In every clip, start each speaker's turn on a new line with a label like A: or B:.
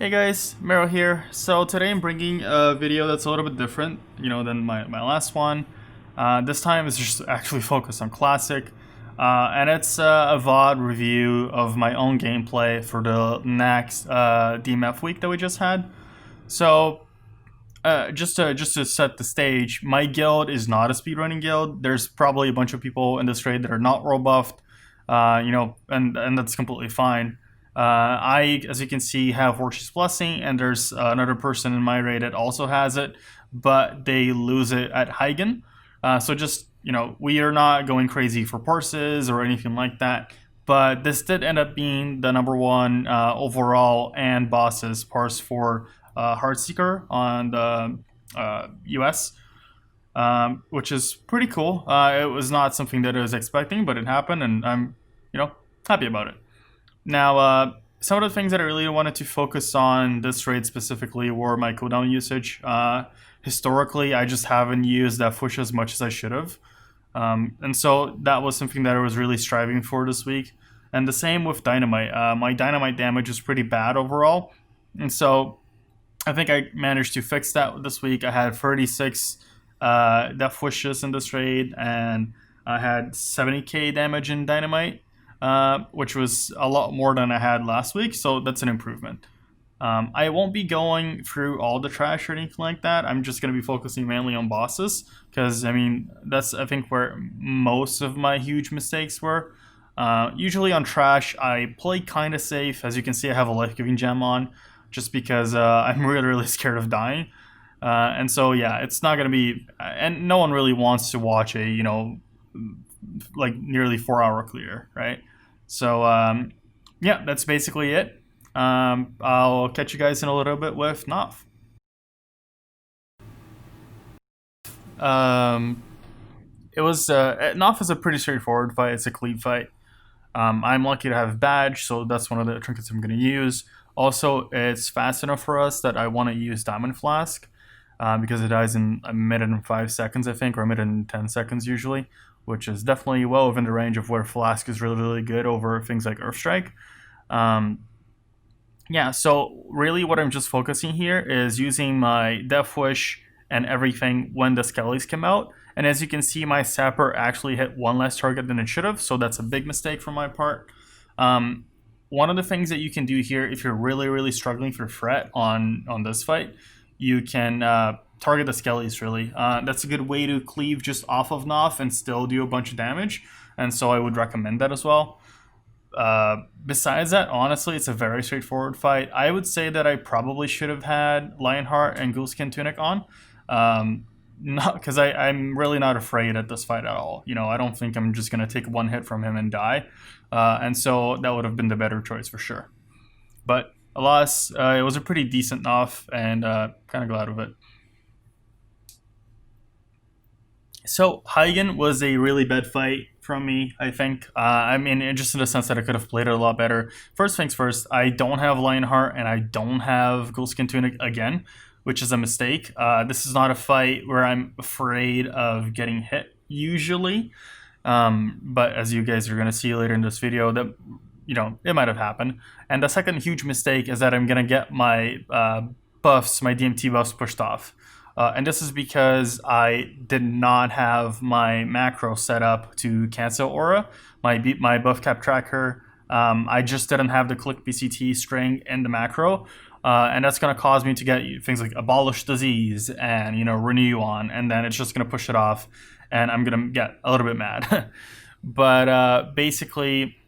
A: Hey guys, Marrow here. So today I'm bringing a video that's a little bit different, than my last one. This time it's just actually focused on Classic, and it's a VOD review of my own gameplay for the Naxx DMF week that we just had. So just to set the stage, my guild is not a speedrunning guild. There's probably a bunch of people in this raid that are not role buffed, and that's completely fine. I, as you can see, have Warchief's Blessing, and there's another person in my raid that also has it, but they lose it at Heigan. So just, we are not going crazy for parses or anything like that, but this did end up being the #1 overall and bosses parse for Heartseeker on the US, which is pretty cool. It was not something that I was expecting, but it happened, and I'm, happy about it. Now, some of the things that I really wanted to focus on this raid specifically were my cooldown usage. Historically, I just haven't used that push as much as I should have. And so that was something that I was really striving for this week. And the same with Dynamite. My Dynamite damage was pretty bad overall. And so I think I managed to fix that this week. I had 36 death wishes in this raid, and I had 70k damage in Dynamite. Which was a lot more than I had last week, so that's an improvement. I won't be going through all the trash or anything like that. I'm just going to be focusing mainly on bosses, because, that's, I think, where most of my huge mistakes were. Usually on trash, I play kind of safe. As you can see, I have a life-giving gem on, just because I'm really scared of dying. And so, yeah, it's not going to be... And no one really wants to watch a, like, nearly 4-hour clear, right? So, yeah, that's basically it. I'll catch you guys in a little bit with Noth. It was, Noth is a pretty straightforward fight. It's a clean fight. I'm lucky to have badge, so that's one of the trinkets I'm going to use. Also, it's fast enough for us that I want to use Diamond Flask, because it dies in a minute and 5 seconds, I think, or a minute and 10 seconds usually, which is definitely well within the range of where Flask is really good over things like Earthstrike. Yeah, so really what I'm just focusing here is using my Death Wish and everything when the Skellies come out. And as you can see, my Sapper actually hit one less target than it should have, so that's a big mistake from my part. One of the things that you can do here, if you're really struggling for threat on this fight, you can target the Skellies, really. That's a good way to cleave just off of Noth and still do a bunch of damage, and so I would recommend that as well. Besides that, honestly, it's a very straightforward fight. I would say that I probably should have had Lionheart and Ghoulskin Tunic on, not because I'm really not afraid at this fight at all. I don't think I'm just going to take one hit from him and die, and so that would have been the better choice for sure. But alas, it was a pretty decent Noth, and kind of glad of it. So Heigan was a really bad fight from me, I think. Just in the sense that I could have played it a lot better. First things first, I don't have Lionheart and I don't have Ghoulskin Tunic again, which is a mistake. This is not a fight where I'm afraid of getting hit usually, but as you guys are going to see later in this video, that it might have happened. And the second huge mistake is that I'm going to get my buffs, my DMT buffs pushed off. And this is because I did not have my macro set up to cancel aura, my buff cap tracker. I just didn't have the click BCT string in the macro, and that's going to cause me to get things like Abolish Disease and Renew on, and then it's just going to push it off, and I'm going to get a little bit mad. But basically,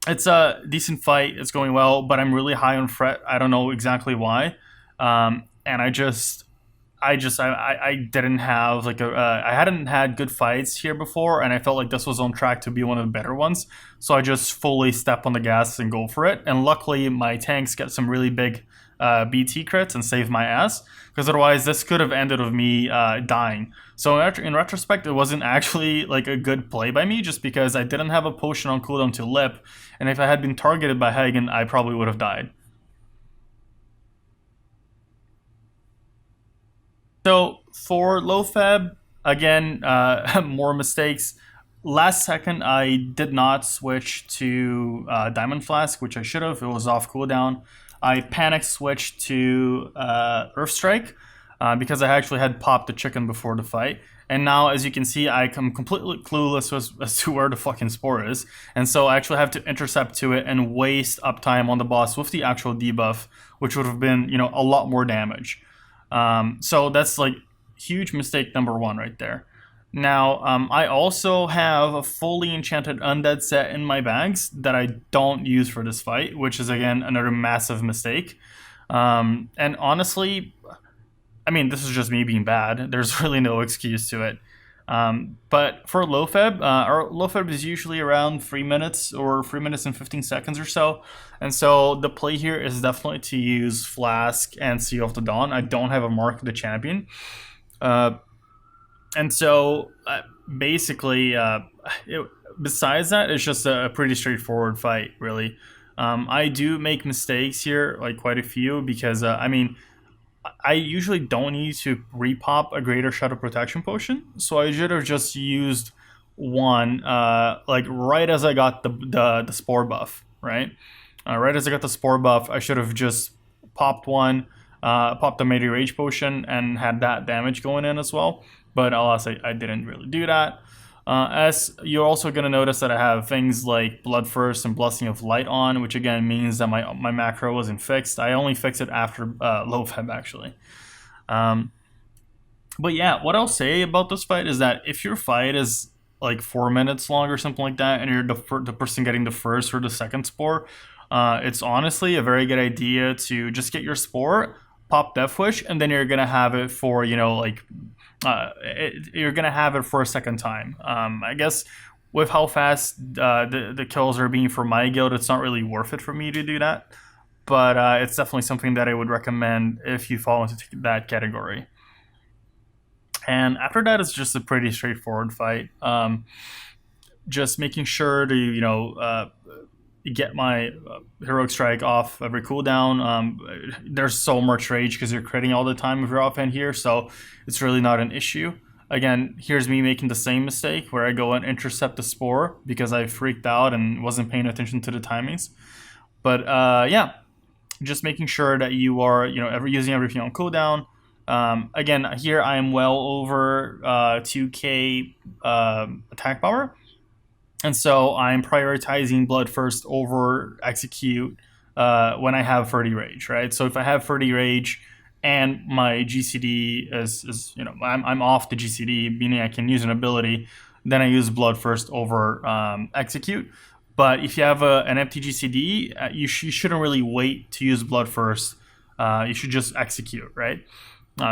A: it's a decent fight. It's going well, but I'm really high on threat. I don't know exactly why, and I didn't have I hadn't had good fights here before, and I felt like this was on track to be one of the better ones. So I just fully step on the gas and go for it. And luckily, my tanks get some really big BT crits and save my ass, because otherwise this could have ended with me dying. So in retrospect, it wasn't actually like a good play by me, just because I didn't have a potion on cooldown to lip, and if I had been targeted by Heigan, I probably would have died. So for Loatheb, again, more mistakes. Last second, I did not switch to Diamond Flask, which I should have. It was off cooldown. I panic switched to Earth Strike because I actually had popped the chicken before the fight. And now, as you can see, I am completely clueless as to where the fucking spore is. And so I actually have to intercept to it and waste uptime on the boss with the actual debuff, which would have been, you know, a lot more damage. So that's like huge mistake number one right there. Now, I also have a fully enchanted undead set in my bags that I don't use for this fight, which is, again, another massive mistake. And honestly, I mean, this is just me being bad. There's really no excuse to it. But for Loatheb, our Loatheb is usually around 3 minutes or 3 minutes and 15 seconds or so. And so the play here is definitely to use Flask and Seal of the Dawn. I don't have a Mark of the Champion. And so basically, besides that, it's just a pretty straightforward fight, really. I do make mistakes here, like quite a few, because, I mean, I usually don't need to repop a Greater Shadow Protection Potion, so I should have just used one, like right as I got the Spore buff, right? Right as I got the Spore buff, I should have just popped one, popped the Mighty Rage Potion, and had that damage going in as well. But alas, I didn't really do that. As you're also going to notice that I have things like Bloodthirst and Blessing of Light on, which again means that my macro wasn't fixed. I only fixed it after Loatheb, actually. But yeah, what I'll say about this fight is that if your fight is like 4 minutes long or something like that, and you're the person getting the first or the second spore, it's honestly a very good idea to just get your spore, pop Death Wish, and then you're going to have it for, you know, like... you're gonna have it for a second time. I guess with how fast the kills are being for my guild, it's not really worth it for me to do that. But it's definitely something that I would recommend if you fall into that category. And after that, it's just a pretty straightforward fight. Just making sure to, you know, get my Heroic Strike off every cooldown. There's so much rage because you're critting all the time if you're offhand here, so it's really not an issue. Again, here's me making the same mistake where I go and intercept the spore because I freaked out and wasn't paying attention to the timings. But yeah, just making sure that you are, you know, using everything on cooldown. Again, here I am well over 2k attack power. And so I'm prioritizing Bloodthirst over Execute when I have 30 Rage, right? So if I have 30 Rage and my GCD is you know, I'm off the GCD, meaning I can use an ability, then I use Bloodthirst over Execute. But if you have an empty GCD, you shouldn't really wait to use Bloodthirst. You should just Execute, right?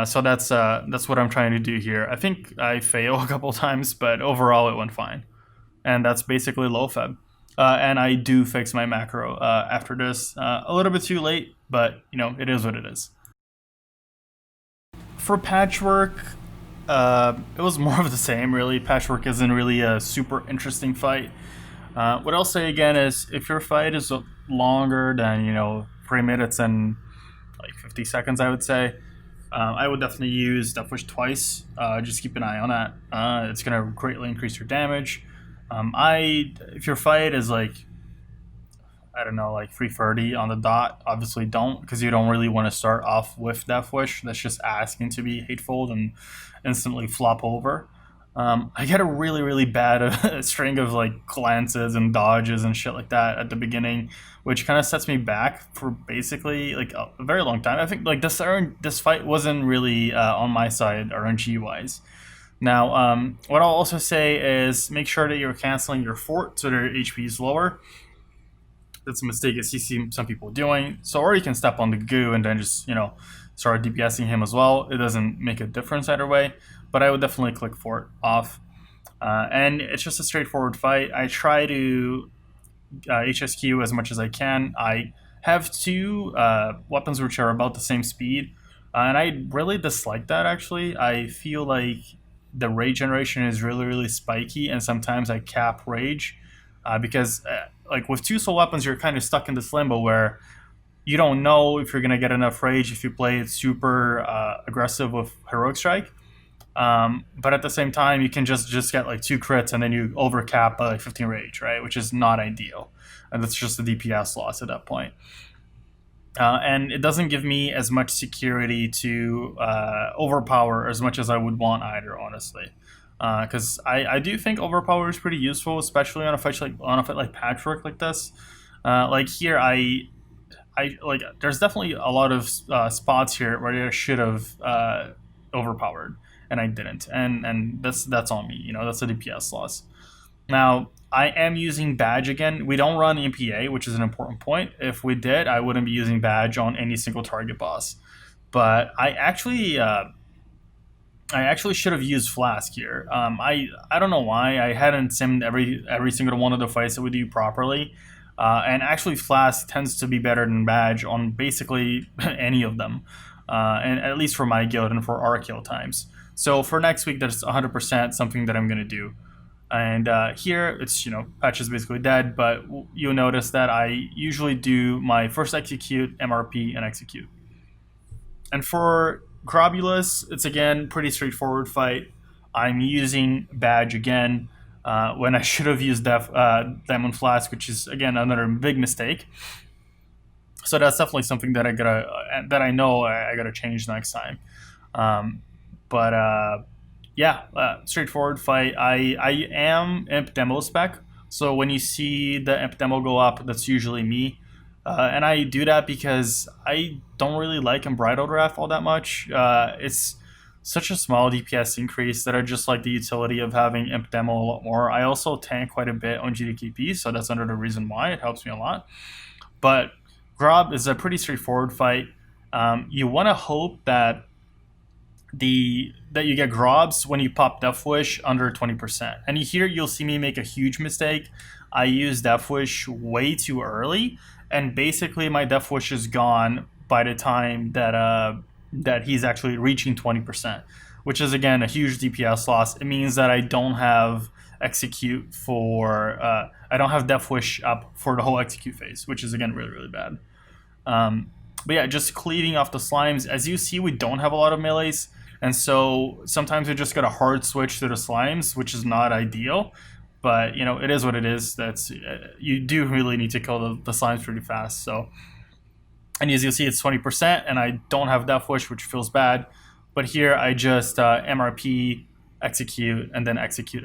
A: So that's what I'm trying to do here. I think I failed a couple times, but overall it went fine. And that's basically Loatheb. And I do fix my macro after this. A little bit too late, but you know, it is what it is. For Patchwerk, it was more of the same, really. Patchwerk isn't really a super interesting fight. What I'll say again is, if your fight is longer than, you know, 3 minutes and like 50 seconds, I would say, I would definitely use Death Wish twice. Just keep an eye on that. It's going to greatly increase your damage. If your fight is like, I don't know, like 330 on the dot, obviously don't, because you don't really want to start off with Death Wish. That's just asking to be hateful and instantly flop over. I get a really, really bad string of like glances and dodges and shit like that at the beginning, which kind of sets me back for basically like a very long time. I think like this fight wasn't really on my side RNG wise. Now, what I'll also say is make sure that you're canceling your fort so their HP is lower. That's a mistake I see some people doing. So, or you can step on the goo and then just, you know, start DPSing him as well. It doesn't make a difference either way, but I would definitely click fort off. And it's just a straightforward fight. I try to HSQ as much as I can. I have two weapons which are about the same speed, and I really dislike that, actually. I feel like the rage generation is really, really spiky, and sometimes I cap rage because like with two soul weapons, you're kind of stuck in this limbo where you don't know if you're going to get enough rage if you play it super aggressive with Heroic Strike. But at the same time, you can just get like 2 crits and then you overcap by like 15 rage, right? Which is not ideal. And that's just a DPS loss at that point. and it doesn't give me as much security to overpower as much as I would want either, honestly. Because I do think overpower is pretty useful, especially on a fight like Patchwerk like this. Like here, I like there's definitely a lot of spots here where I should have overpowered and I didn't, and that's on me. You know, that's a DPS loss. Now, I am using Badge again. We don't run EPA, which is an important point. If we did, I wouldn't be using Badge on any single target boss. But I actually should have used Flask here. I don't know why I hadn't simmed every single one of the fights that we do properly. And actually, Flask tends to be better than Badge on basically any of them, and at least for my guild and for our kill times. So for next week, that's 100% something that I'm gonna do. And here, it's, Patch is basically dead, but you'll notice that I usually do my first execute, MRP, and execute. And for Grobbulus, it's again pretty straightforward fight. I'm using Badge again when I should have used Diamond Flask, which is again another big mistake. So that's definitely something that I know I gotta change next time. Yeah, straightforward fight. I am Imp Demo spec, so when you see the Imp Demo go up, that's usually me. And I do that because I don't really like Unbridled Wrath all that much. It's such a small DPS increase that I just like the utility of having Imp Demo a lot more. I also tank quite a bit on GDKP, so that's another reason why it helps me a lot. But Grob is a pretty straightforward fight. You want to hope that you get Grobs when you pop Death Wish under 20%. And here you'll see me make a huge mistake. I use Death Wish way too early, and basically my Death Wish is gone by the time that he's actually reaching 20%, which is again a huge DPS loss. It means that I don't have execute for I don't have Death Wish up for the whole execute phase, which is again really, really bad. But yeah, just cleaving off the slimes. As you see, we don't have a lot of melees, and so sometimes we just got a hard switch to the slimes, which is not ideal. But it is what it is. That's you do really need to kill the slimes pretty fast. So, and as you'll see, it's 20%, and I don't have Death Wish, which feels bad. But here I just MRP, execute, and then execute.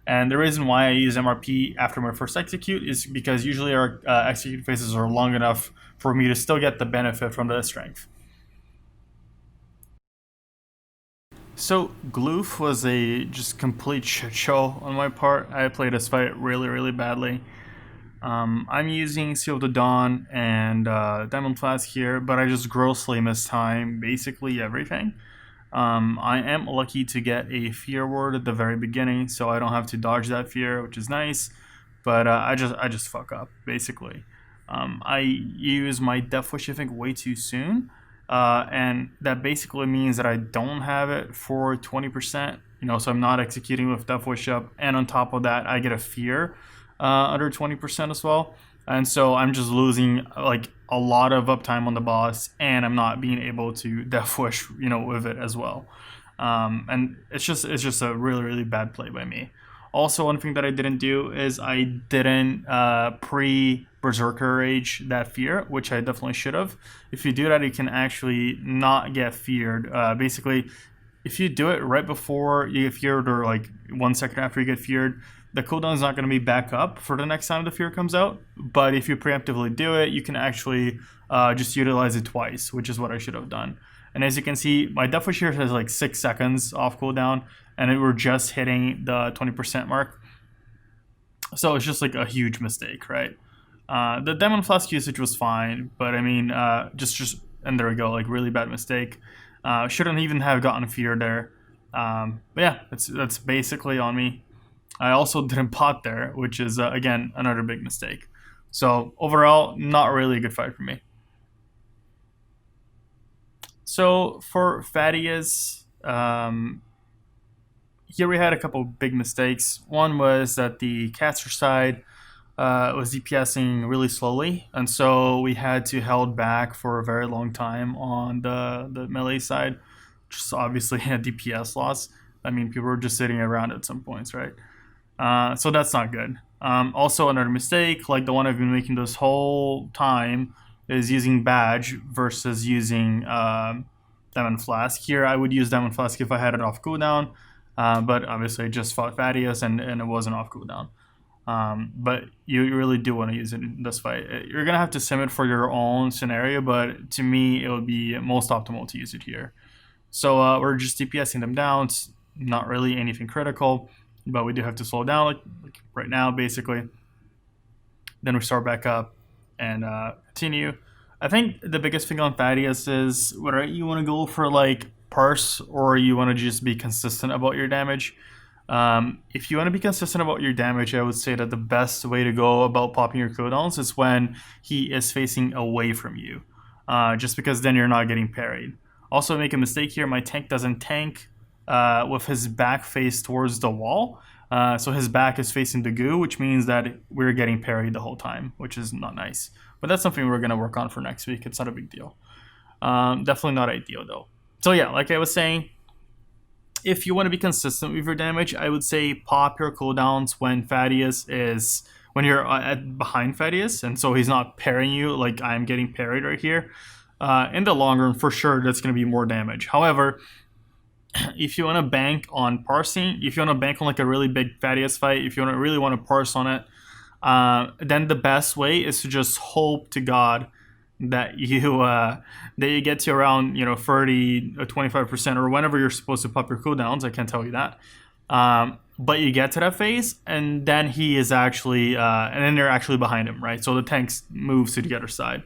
A: And the reason why I use MRP after my first execute is because usually our execute phases are long enough for me to still get the benefit from the strength. So Gluth was a just complete shit show on my part. I played this fight really, really badly. I'm using Seal of the Dawn and Diamond Flask here, but I just grossly mistimed basically everything. I am lucky to get a fear word at the very beginning, so I don't have to dodge that fear, which is nice. But I just fuck up basically. I use my Death Wish, I think, way too soon, and that basically means that I don't have it for 20%. So I'm not executing with Death Wish up, and on top of that, I get a fear under 20% as well. And so I'm just losing like a lot of uptime on the boss, and I'm not being able to Death Wish, with it as well. And it's just a really, really bad play by me. Also, one thing that I didn't do is I didn't pre-Berserker Rage that fear, which I definitely should have. If you do that, you can actually not get feared. Basically, if you do it right before you get feared or like 1 second after you get feared, the cooldown is not going to be back up for the next time the fear comes out. But if you preemptively do it, you can actually just utilize it twice, which is what I should have done. And as you can see, my Death Wish here has like 6 seconds off cooldown, and we're just hitting the 20% mark. So it's just like a huge mistake, right? The Diamond Flask usage was fine, but I mean, and there we go, like really bad mistake. Shouldn't even have gotten fear there. But yeah, that's basically on me. I also didn't pot there, which is, again, another big mistake. So overall, not really a good fight for me. So for Thaddius, here we had a couple big mistakes. One was that the caster side was DPSing really slowly, and so we had to held back for a very long time on the melee side, which is obviously a DPS loss. I mean, people were just sitting around at some points, right? So that's not good. Also, another mistake, like the one I've been making this whole time, is using Badge versus using Diamond Flask. Here, I would use Diamond Flask if I had it off cooldown, but obviously I just fought Thaddius and it wasn't off cooldown. But you really do want to use it in this fight. You're going to have to sim it for your own scenario, but to me, it would be most optimal to use it here. So we're just DPSing them down. It's not really anything critical, but we do have to slow down like right now, basically. Then we start back up and continue. I think the biggest thing on Thaddius is whether you want to go for like parse or you want to just be consistent about your damage. If you want to be consistent about your damage, I would say that the best way to go about popping your cooldowns is when he is facing away from you, just because then you're not getting parried. Also, make a mistake here. My tank doesn't tank with his back face towards the wall. So his back is facing the goo, which means that we're getting parried the whole time, which is not nice. But that's something we're going to work on for next week. It's not a big deal. Definitely not ideal, though. So yeah, like I was saying, if you want to be consistent with your damage, I would say pop your cooldowns when you're behind Thaddius, and so he's not parrying you like I'm getting parried right here. In the long run, for sure, that's going to be more damage. However, if you want to bank on parsing, if you want to bank on like a really big Thaddius fight, if you really want to parse on it, then the best way is to just hope to God that you get to around 30 or 25% or whenever you're supposed to pop your cooldowns. I can't tell you that. But you get to that phase, and then he is actually and then they're actually behind him, right? So the tank moves to the other side.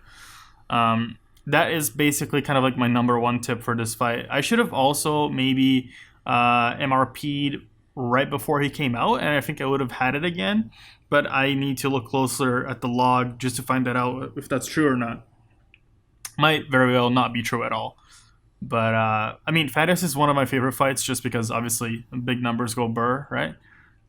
A: That is basically kind of like my number one tip for this fight. I should have also maybe MRP'd right before he came out, and I think I would have had it again, but I need to look closer at the log just to find that out if that's true or not. Might very well not be true at all. But, I mean, Thaddius is one of my favorite fights just because, obviously, big numbers go burr, right?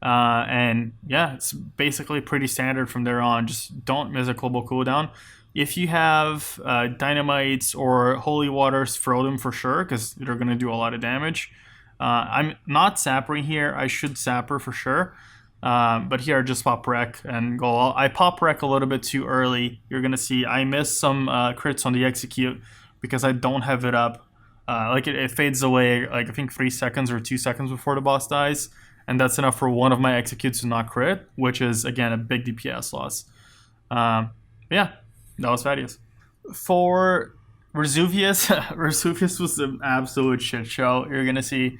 A: And, yeah, it's basically pretty standard from there on. Just don't miss a global cooldown. If you have dynamites or holy waters, throw them for sure because they're going to do a lot of damage. I'm not sappering here. I should sapper for sure. But here I just pop wreck and go all. I pop wreck a little bit too early. You're going to see I miss some crits on the execute because I don't have it up. Like it fades away like I think 3 seconds or 2 seconds before the boss dies. And that's enough for one of my executes to not crit, which is, again, a big DPS loss. Yeah. That was Thaddius. For Razuvius, Razuvius was an absolute shit show. You're gonna see,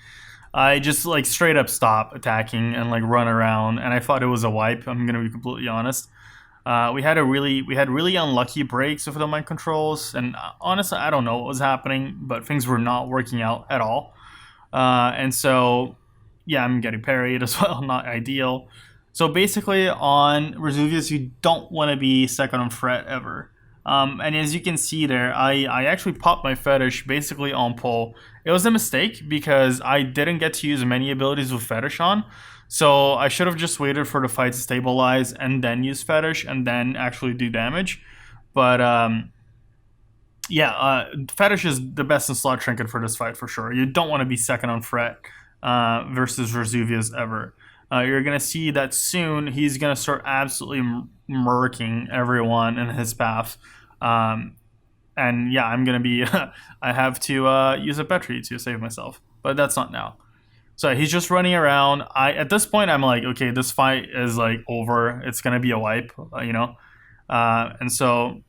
A: I just like straight up stop attacking and like run around, and I thought it was a wipe. I'm gonna be completely honest. We had really unlucky breaks with the mind controls, and honestly, I don't know what was happening, but things were not working out at all. And so, yeah, I'm getting parried as well. Not ideal. So basically on Razuvius, you don't want to be second on threat ever. And as you can see there, I actually popped my fetish basically on pull. It was a mistake because I didn't get to use many abilities with fetish on. So I should have just waited for the fight to stabilize and then use fetish and then actually do damage. But yeah, fetish is the best in slot trinket for this fight for sure. You don't want to be second on threat versus Razuvius ever. You're going to see that soon he's going to start absolutely murking everyone in his path. And yeah, I'm going to be... I have to use a Petri to save myself. But that's not now. So he's just running around. At this point, I'm like, okay, this fight is like over. It's going to be a wipe, and so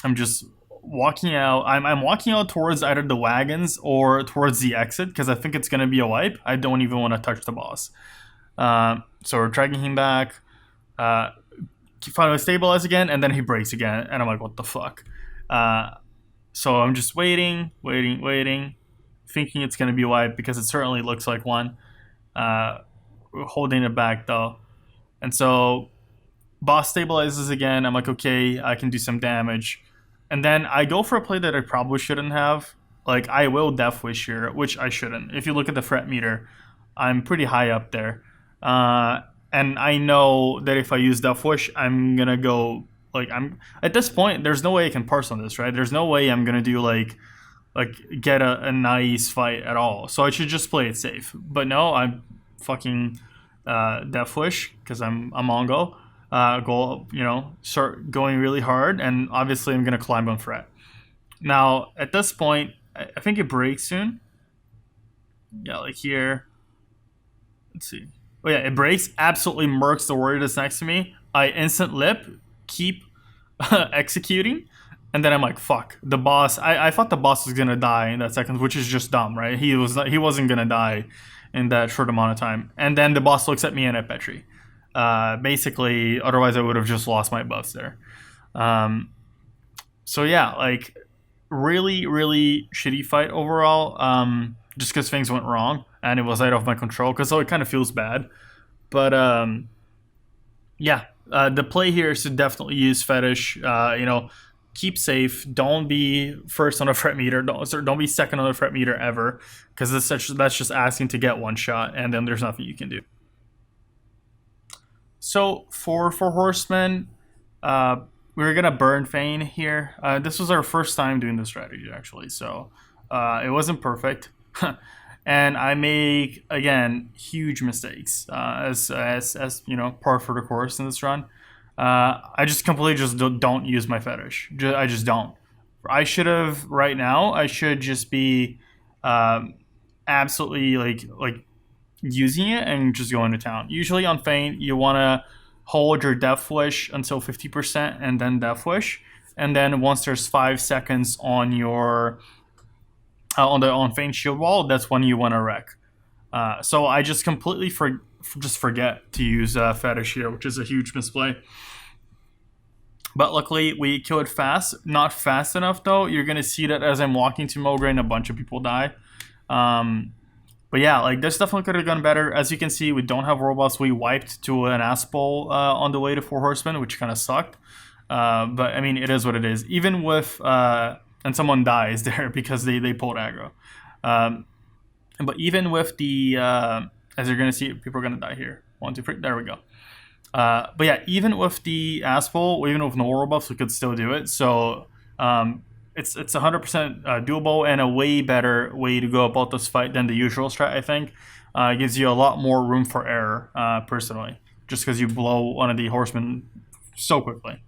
A: I'm just walking out. I'm walking out towards either the wagons or towards the exit because I think it's going to be a wipe. I don't even want to touch the boss. So we're dragging him back. Finally stabilize again, and then he breaks again. And I'm like, what the fuck? So I'm just waiting, thinking it's going to be a wipe because it certainly looks like one. Holding it back though. And so boss stabilizes again. I'm like, okay, I can do some damage. And then I go for a play that I probably shouldn't have. Like, I will Death Wish here, which I shouldn't. If you look at the threat meter, I'm pretty high up there. And I know that if I use Death Wish, I'm going to go... Like, I'm... At this point, there's no way I can parse on this, right? There's no way I'm going to do, like get a nice fight at all. So I should just play it safe. But no, I'm fucking Death Wish, because I'm Mongo. go, start going really hard, and obviously I'm gonna climb on threat. Now at this point, I think it breaks soon. Yeah, like here. Let's see. Oh yeah, it breaks. Absolutely murks the warrior that's next to me. I instant lip, keep executing, and then I'm like, fuck. The boss. I thought the boss was gonna die in that second, which is just dumb, right? He wasn't gonna die in that short amount of time. And then the boss looks at me and I petri. Basically, otherwise I would have just lost my buffs there. So yeah, like really, really shitty fight overall. Just because things went wrong and it was out of my control. Because it kind of feels bad, but yeah, the play here is to definitely use fetish. Keep safe. Don't be first on a threat meter. Don't be second on a threat meter ever, because that's just asking to get one shot, and then there's nothing you can do. So for Four Horsemen, we were gonna burn Thane here. This was our first time doing this strategy actually, so it wasn't perfect, and I make again huge mistakes as par for the course in this run. I just completely just don't use my fetish. I just don't. I should have right now. I should just be absolutely like using it and just going to town. Usually on Feint, you want to hold your Death Wish until 50% and then Death Wish, and then once there's 5 seconds on your on Feint shield wall, that's when you want to wreck. So I just completely forget to use fetish here, which is a huge misplay. But luckily we kill it fast. Not fast enough though. You're gonna see that as I'm walking to Mograine, a bunch of people die. But yeah, like this definitely could have gone better. As you can see, we don't have world buffs. We wiped to an Aspol on the way to Four Horsemen, which kind of sucked. But I mean, it is what it is. Even with and someone dies there because they pulled aggro. But even with the as you're gonna see, people are gonna die here. 1, 2, 3. There we go. But yeah, even with the Aspol, even with no world buffs, we could still do it. So it's 100% doable, and a way better way to go about this fight than the usual strat, I think. It gives you a lot more room for error, personally, just because you blow one of the horsemen so quickly.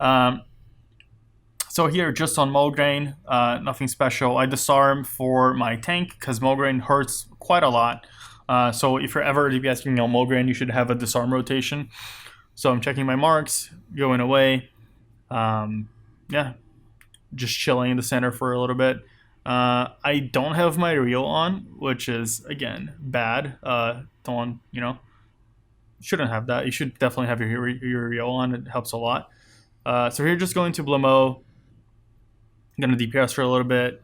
A: So here, just on Mograine, nothing special. I disarm for my tank because Mograine hurts quite a lot. So if you're ever DPSing on Mograine, you should have a disarm rotation. So I'm checking my marks, going away. Yeah, just chilling in the center for a little bit. I don't have my reel on, which is, again, bad. Don't, shouldn't have that. You should definitely have your reel on. It helps a lot. So here, just going to Blamo. I'm going to DPS for a little bit.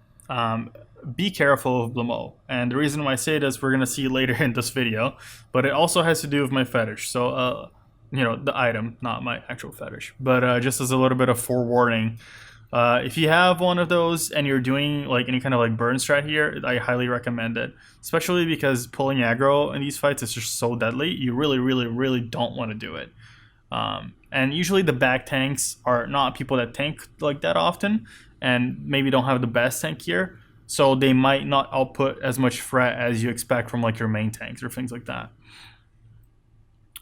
A: Be careful of Blamo. And the reason why I say this, we're going to see later in this video, but it also has to do with my fetish. So, the item, not my actual fetish, but just as a little bit of forewarning. If you have one of those and you're doing like any kind of like burn strat here, I highly recommend it, especially because pulling aggro in these fights is just so deadly. You really, really, really don't want to do it. And usually the back tanks are not people that tank like that often, and maybe don't have the best tank here, so they might not output as much threat as you expect from like your main tanks or things like that.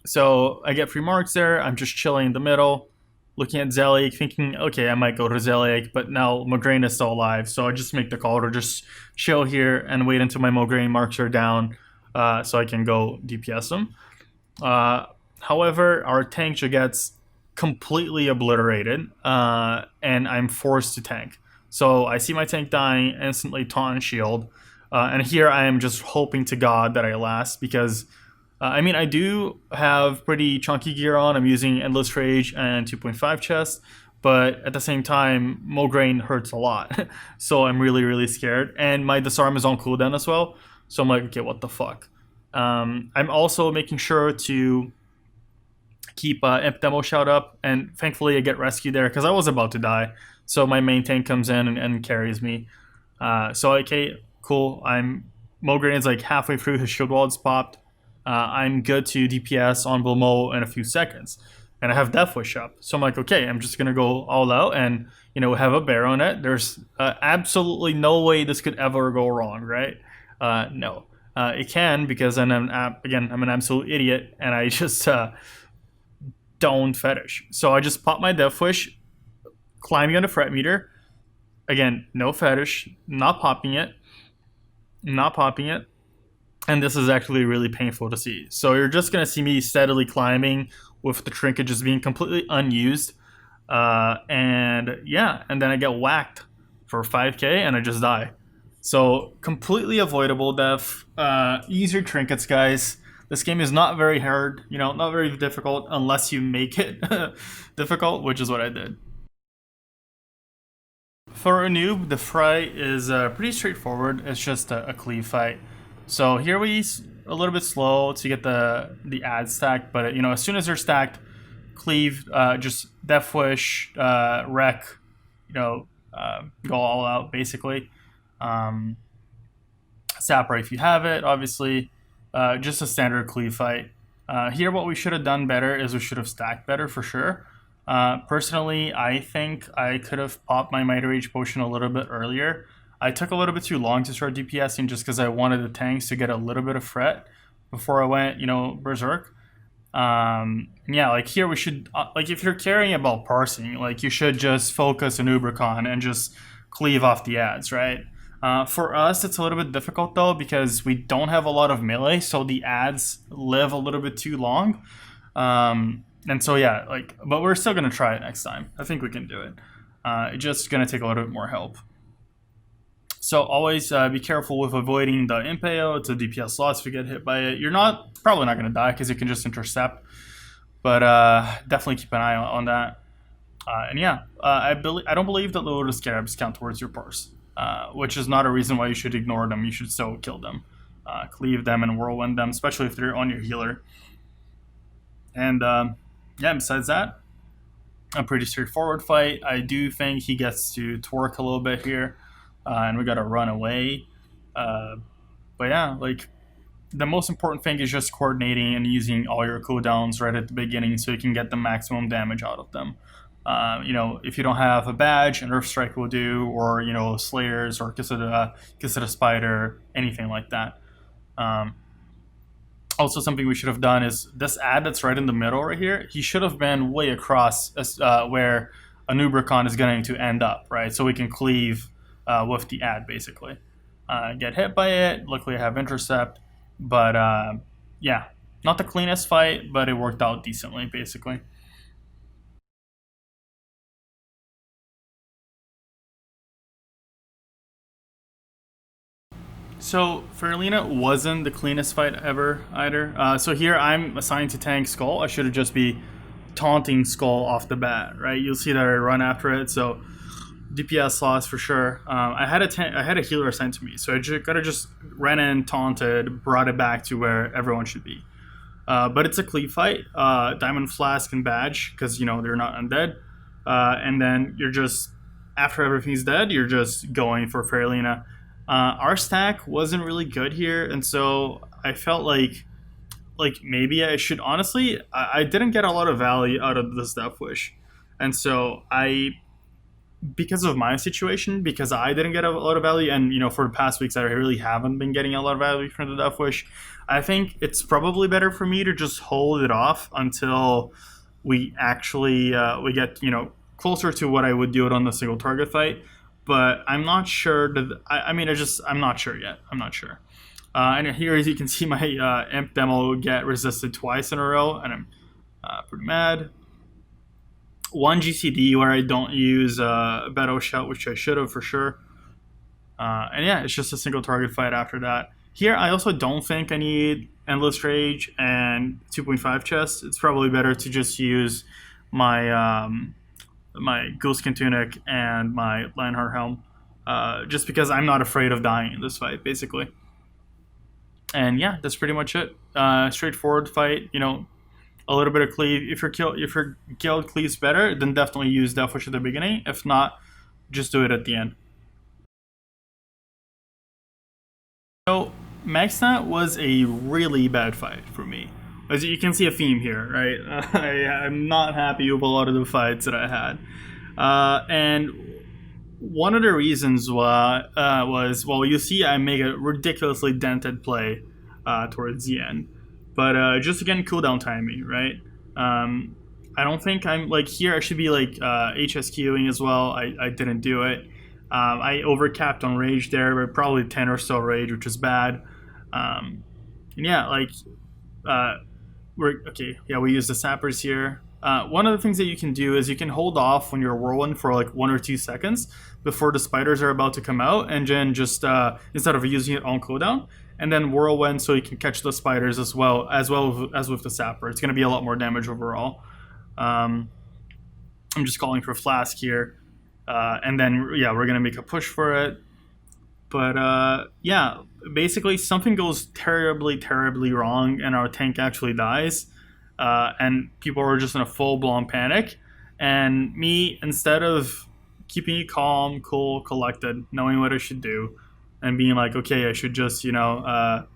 A: So I get 3 marks there. I'm just chilling in the middle, looking at Zeliek, thinking, okay, I might go to Zeliek, but now Mograine is still alive, so I just make the call to just chill here and wait until my Mograine marks are down, so I can go DPS them. However, our tank just gets completely obliterated, and I'm forced to tank. So I see my tank dying, instantly taunt and shield, and here I am just hoping to God that I last, because I do have pretty chunky gear on. I'm using Endless Rage and 2.5 chest, but at the same time, Mograine hurts a lot. So I'm really, really scared. And my disarm is on cooldown as well. So I'm like, okay, what the fuck? I'm also making sure to keep Imp Demo Shout up, and thankfully I get rescued there because I was about to die. So my main tank comes in and carries me. So okay, cool. Mograine is like halfway through, his shield wall is popped. I'm good to DPS on Blamo in a few seconds, and I have Death Wish up. So I'm like, okay, I'm just gonna go all out and have a bear on it. There's absolutely no way this could ever go wrong, right? No, it can, because I'm an absolute idiot, and I just don't fetish. So I just pop my Death Wish, climbing on the fret meter. Again, no fetish, not popping it, not popping it. And this is actually really painful to see. So you're just going to see me steadily climbing with the trinket just being completely unused. And yeah, and then I get whacked for 5k and I just die. So completely avoidable death. Use your trinkets, guys. This game is not very hard, you know, not very difficult unless you make it difficult, which is what I did. For a noob, the fry is pretty straightforward. It's just a cleave fight. So here we a little bit slow to get the ads stacked, but you know, as soon as they're stacked, cleave, just Death Wish, wreck, you know, go all out basically. Sapphiron if you have it, obviously. Just a standard cleave fight. Here what we should have done better is we should have stacked better for sure. Personally, I think I could have popped my Mighty Rage potion a little bit earlier. I took a little bit too long to start DPSing just because I wanted the tanks to get a little bit of fret before I went, you know, berserk. Yeah, like here we should, like if you're caring about parsing, like you should just focus on Anub'Rekhan and just cleave off the ads, right? For us, it's a little bit difficult though because we don't have a lot of melee, so the ads live a little bit too long. And so yeah, like, but we're still gonna try it next time. I think we can do it. It's just gonna take a little bit more help. So always be careful with avoiding the Impale. It's a DPS loss if you get hit by it. You're probably not going to die because you can just intercept. But definitely keep an eye on that. And yeah, I don't believe that Loatheb Scarabs count towards your parse, which is not a reason why you should ignore them. You should still kill them, cleave them, and whirlwind them, especially if they're on your healer. And yeah, besides that, a pretty straightforward fight. I do think he gets to twerk a little bit here. And we gotta run away. But yeah, like the most important thing is just coordinating and using all your cooldowns right at the beginning so you can get the maximum damage out of them. You know, if you don't have a badge, an Earth Strike will do, or you know, Slayers or Kiss of the Spider, anything like that. Also, something we should have done is this ad that's right in the middle right here. He should have been way across where Anub'Rekhan is going to end up, right? So we can cleave with the ad basically. Get hit by it. Luckily I have intercept, but yeah, not the cleanest fight, but it worked out decently basically. So Faerlina wasn't the cleanest fight ever either. So here I'm assigned to tank Skull. I should have just be taunting Skull off the bat, right? You'll see that I run after it, so DPS loss for sure. I had a healer assigned to me, so I just ran in, taunted, brought it back to where everyone should be. But it's a cleave fight. Diamond Flask and Badge, because you know they're not undead. And then you're just, after everything's dead, you're just going for Faerlina. Our stack wasn't really good here, and so I felt like maybe I should, honestly, I didn't get a lot of value out of this Death Wish, and so because of my situation, because I didn't get a lot of value, and you know, for the past weeks I really haven't been getting a lot of value from the Death Wish, I think it's probably better for me to just hold it off until we actually we get, you know, closer to what I would do it on the single target fight. But I'm not sure that I'm not sure yet. I'm not sure. And here, as you can see, my imp demo get resisted twice in a row, and I'm pretty mad. One GCD where I don't use Battle Shout, which I should have for sure. And yeah, it's just a single target fight after that. Here, I also don't think I need Endless Rage and 2.5 chest. It's probably better to just use my my Ghostskin Tunic and my Lionheart Helm, just because I'm not afraid of dying in this fight, basically. And yeah, that's pretty much it. Straightforward fight, you know, a little bit of cleave. If your guild cleaves better, then definitely use Death Wish at the beginning. If not, just do it at the end. So Maexxna was a really bad fight for me. As you can see a theme here, right? I'm not happy with a lot of the fights that I had. And one of the reasons was, well, you see I make a ridiculously dented play towards the end. But just again, cooldown timing, right? I don't think I'm like here. I should be like HSQing as well. I didn't do it. I overcapped on rage there, but probably 10 or so rage, which is bad. And yeah, like we're okay. Yeah, we use the sappers here. One of the things that you can do is you can hold off when you're whirlwind for like 1 or 2 seconds before the spiders are about to come out, and then just instead of using it on cooldown, and then whirlwind so you can catch the spiders as well as with the sapper. It's going to be a lot more damage overall. I'm just calling for flask here, and then yeah, we're going to make a push for it. But yeah, basically something goes terribly wrong and our tank actually dies, and people are just in a full-blown panic, and me, instead of keeping it calm, cool, collected, knowing what I should do, and being like, okay, I should just, you know,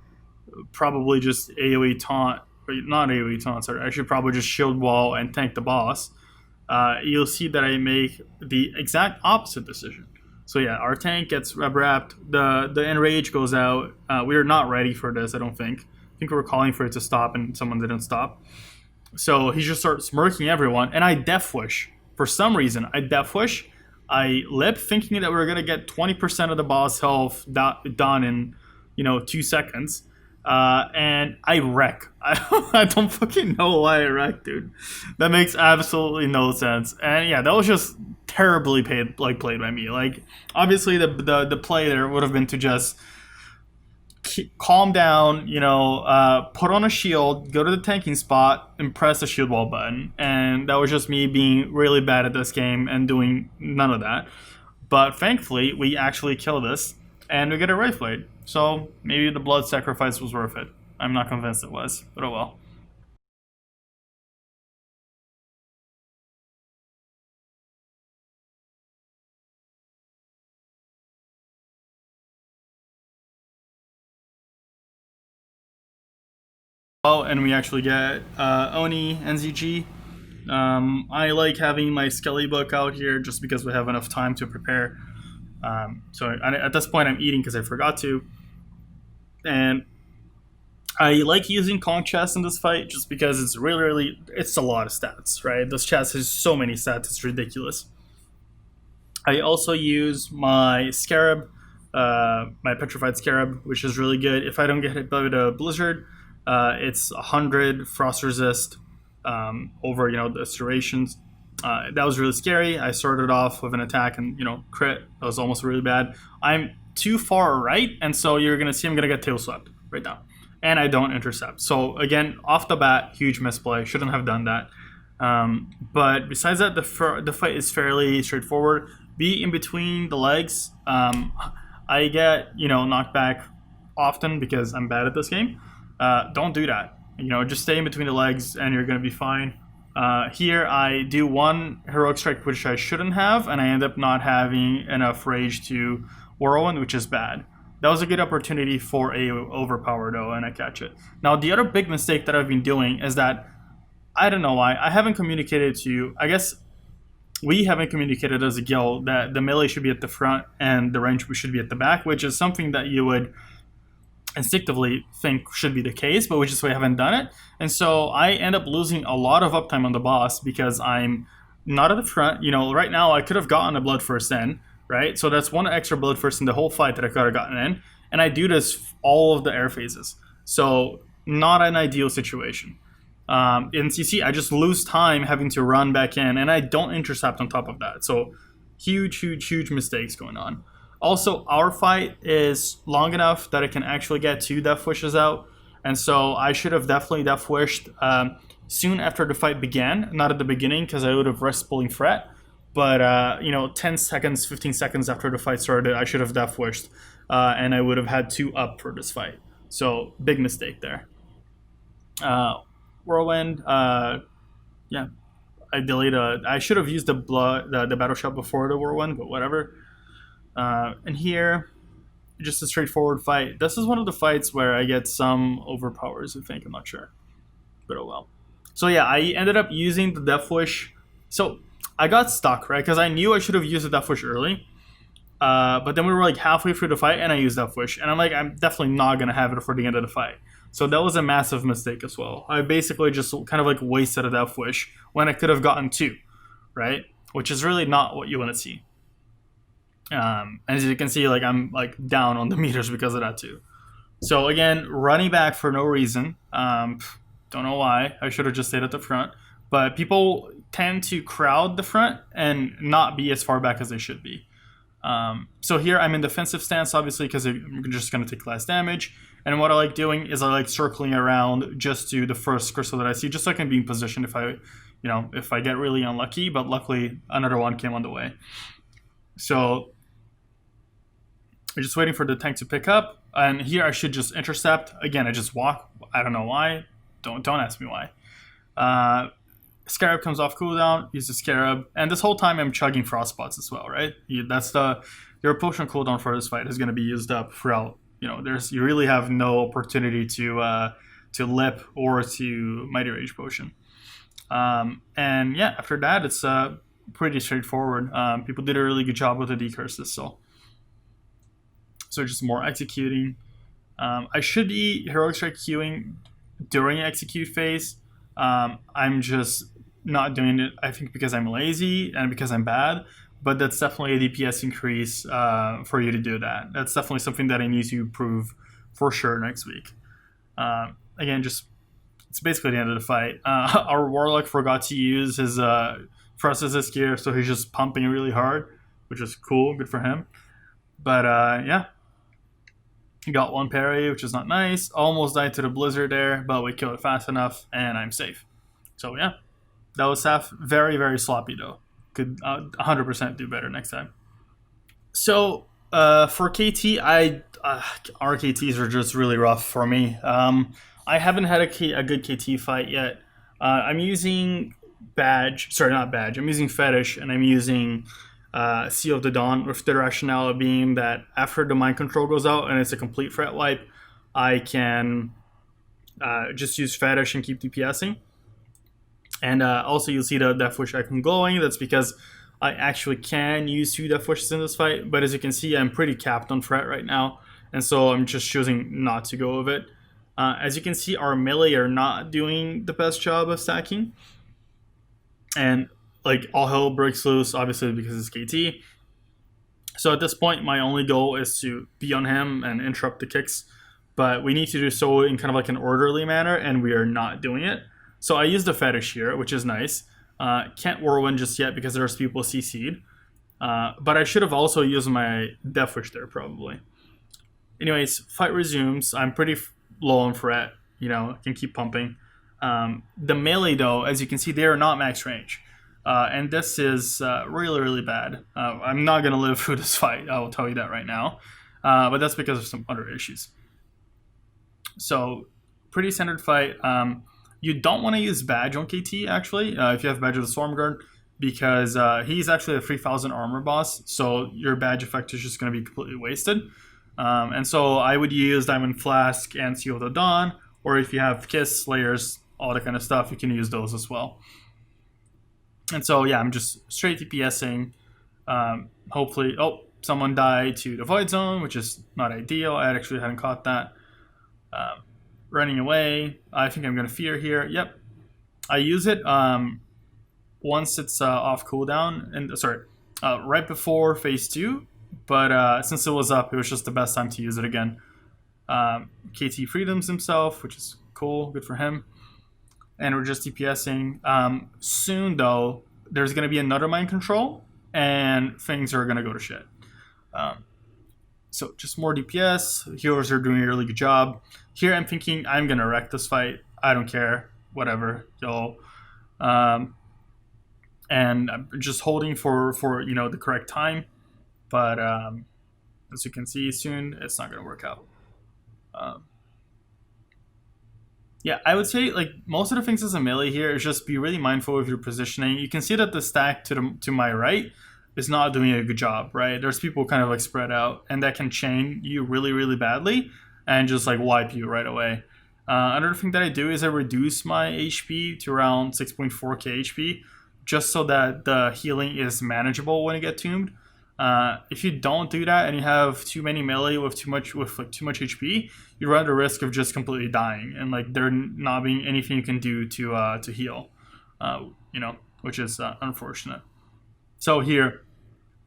A: probably just AoE taunt, or not AoE taunt, sorry, I should probably just shield wall and tank the boss. You'll see that I make the exact opposite decision. So yeah, our tank gets wrapped, the enrage goes out. We are not ready for this, I don't think. I think we were calling for it to stop and someone didn't stop. So he just starts smirking everyone, and I Death Wish. For some reason, I Death Wish. I lip, thinking that we were going to get 20% of the boss health done in, you know, 2 seconds. And I wreck. I don't fucking know why I wreck, dude. That makes absolutely no sense. And yeah, that was just terribly played by me. Like, obviously the play there would have been to just calm down, you know, put on a shield, go to the tanking spot, and press the shield wall button. And that was just me being really bad at this game and doing none of that. But thankfully, we actually kill this, and we get a Wraith Blade. So maybe the blood sacrifice was worth it. I'm not convinced it was, but oh well. Oh, and we actually get Oni NZG. I like having my Skelly book out here just because we have enough time to prepare. So at this point I'm eating because I forgot to. And I like using Conch Chest in this fight just because it's really, it's a lot of stats, right? This chest has so many stats, it's ridiculous. I also use my Scarab, my Petrified Scarab, which is really good. If I don't get hit by the Blizzard, it's 100 Frost Resist over, you know, the durations. That was really scary. I started off with an attack and, you know, crit. That was almost really bad. I'm too far right, and so you're going to see I'm going to get tail swept right now. And I don't intercept. So again, off the bat, huge misplay. Shouldn't have done that. But besides that, the fight is fairly straightforward. Be in between the legs. I get, you know, knocked back often because I'm bad at this game. Don't do that. You know, just stay in between the legs and you're going to be fine. Here I do one heroic strike which I shouldn't have, and I end up not having enough rage to whirlwind, which is bad. That was a good opportunity for a overpower though, and I catch it. Now the other big mistake that I've been doing is that I don't know why I haven't communicated to you. I guess we haven't communicated as a guild that the melee should be at the front and the range should be at the back, which is something that you would instinctively think should be the case, but we just haven't done it. And so I end up losing a lot of uptime on the boss because I'm not at the front. You know, right now I could have gotten a Bloodthirst in, right? So that's one extra Bloodthirst in the whole fight that I could have gotten in. And I do this all of the air phases. So not an ideal situation. In CC, I just lose time having to run back in, and I don't intercept on top of that. So huge mistakes going on. Also, our fight is long enough that I can actually get 2 Death Wishes out, and so I should have definitely Death Wished soon after the fight began, not at the beginning because I would have risked pulling Fret, but you know, 10 seconds, 15 seconds after the fight started, I should have Death Wished, and I would have had 2 up for this fight. So big mistake there. Whirlwind, yeah, I delayed I should have used the battle shot before the Whirlwind, but whatever. And here, just a straightforward fight. This is one of the fights where I get some overpowers, I think. I'm not sure. But oh well. So yeah, I ended up using the Death Wish. So I got stuck, right? Because I knew I should have used the Death Wish early. But then we were like halfway through the fight, and I used Death Wish, and I'm like, I'm definitely not gonna have it for the end of the fight. So that was a massive mistake as well. I basically just kind of like wasted a Death Wish when I could have gotten 2, right? Which is really not what you want to see. As you can see, like I'm like down on the meters because of that too. So again, running back for no reason. Don't know why. I should have just stayed at the front. But people tend to crowd the front and not be as far back as they should be. So here I'm in defensive stance, obviously, because I'm just going to take less damage. And what I like doing is I like circling around just to the first crystal that I see, just so I can be in position if I get really unlucky. But luckily, another one came on the way. So we're just waiting for the tank to pick up. And here I should just intercept. Again, I just walk. I don't know why. Don't ask me why. Scarab comes off cooldown, use the Scarab, and this whole time I'm chugging Frostbots as well, right? That's your potion cooldown for this fight is going to be used up throughout. You really have no opportunity to lip or to Mighty Rage Potion. And yeah, after that it's pretty straightforward. People did a really good job with the decurses, so just more executing. I should be Heroic Strike queuing during execute phase. I'm just not doing it, I think, because I'm lazy and because I'm bad, but that's definitely a DPS increase for you to do that. That's definitely something that I need to prove for sure next week. Again, it's basically the end of the fight. Our Warlock forgot to use his Frost's gear, so he's just pumping really hard, which is cool, good for him. But yeah, he got 1 parry, which is not nice. Almost died to the Blizzard there, but we killed it fast enough, and I'm safe. So yeah, that was Saf. Very, very sloppy though. Could 100% do better next time. So for KT, our KTs are just really rough for me. I haven't had a good KT fight yet. I'm using Badge. Sorry, not Badge. I'm using Fetish, and I'm using Seal of the Dawn, with the rationale being that after the mind control goes out and it's a complete threat wipe, I can just use Fetish and keep DPSing. And also you'll see the Death Wish icon glowing. That's because I actually can use 2 Death Wishes in this fight, but as you can see, I'm pretty capped on threat right now, and so I'm just choosing not to go with it. As you can see, our melee are not doing the best job of stacking, and like all hell breaks loose, obviously, because it's KT. So at this point, my only goal is to be on him and interrupt the kicks, but we need to do so in kind of like an orderly manner, and we are not doing it. So I use the Fetish here, which is nice. Can't Whirlwind just yet because there's people CC'd. But I should have also used my Death Wish there, probably. Anyways, fight resumes. I'm pretty low on threat. I can keep pumping. The melee, though, as you can see, they are not max range. And this is really, really bad. I'm not going to live through this fight, I will tell you that right now. But that's because of some other issues. So, pretty standard fight. You don't want to use Badge on KT, actually, if you have Badge of the Stormguard, because he's actually a 3000 armor boss, so your Badge effect is just going to be completely wasted. And so I would use Diamond Flask and Seal of the Dawn, or if you have Kiss, Slayers, all that kind of stuff, you can use those as well. And so, yeah, I'm just straight DPSing. Hopefully, someone died to the Void Zone, which is not ideal. I actually hadn't caught that. Running away. I think I'm going to fear here. Yep. I use it once it's off cooldown. And right before phase 2. But since it was up, it was just the best time to use it again. KT freedoms himself, which is cool. Good for him. And we're just DPSing. Soon, though, there's going to be another mind control, and things are going to go to shit. So just more DPS. Healers are doing a really good job. Here I'm thinking I'm going to wreck this fight. I don't care. Whatever. Yo. And I'm just holding for the correct time. But as you can see soon, it's not going to work out. Yeah, I would say like most of the things as a melee here is just be really mindful of your positioning. You can see that the stack to my right is not doing a good job, right? There's people kind of like spread out, and that can chain you really, really badly and just like wipe you right away. Another thing that I do is I reduce my HP to around 6.4k HP, just so that the healing is manageable when you get tombed. If you don't do that and you have too many melee with too much HP, you run the risk of just completely dying and like there not being anything you can do to heal. You know, which is unfortunate. So here,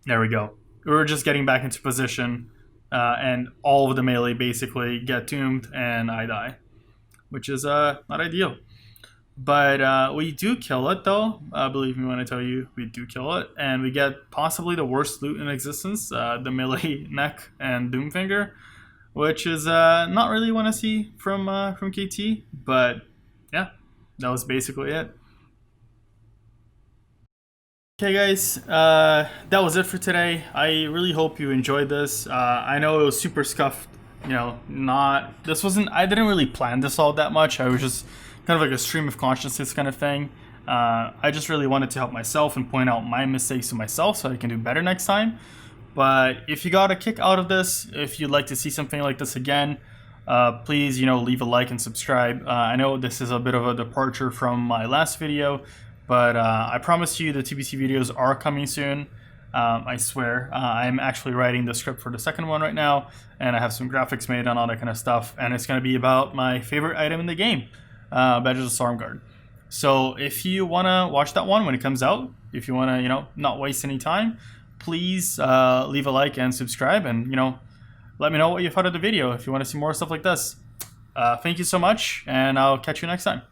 A: there we go. We're just getting back into position, and all of the melee basically get doomed, and I die, which is not ideal. But we do kill it though. Believe me when I tell you, we do kill it, and we get possibly the worst loot in existence: the melee neck and Doomfinger, which is not really want to see from KT. But yeah, that was basically it. Okay guys, that was it for today. I really hope you enjoyed this. I know it was super scuffed, you know, I didn't really plan this all that much. I was just kind of like a stream of consciousness kind of thing. I just really wanted to help myself and point out my mistakes to myself so I can do better next time. But if you got a kick out of this, if you'd like to see something like this again, please, you know, leave a like and subscribe. I know this is a bit of a departure from my last video, but I promise you the TBC videos are coming soon. I swear. I'm actually writing the script for the second one right now, and I have some graphics made on all that kind of stuff, and it's going to be about my favorite item in the game, Badges of Stormguard. So if you want to watch that one when it comes out, if you want to, you know, not waste any time, please leave a like and subscribe, and, you know, let me know what you thought of the video if you want to see more stuff like this. Thank you so much, and I'll catch you next time.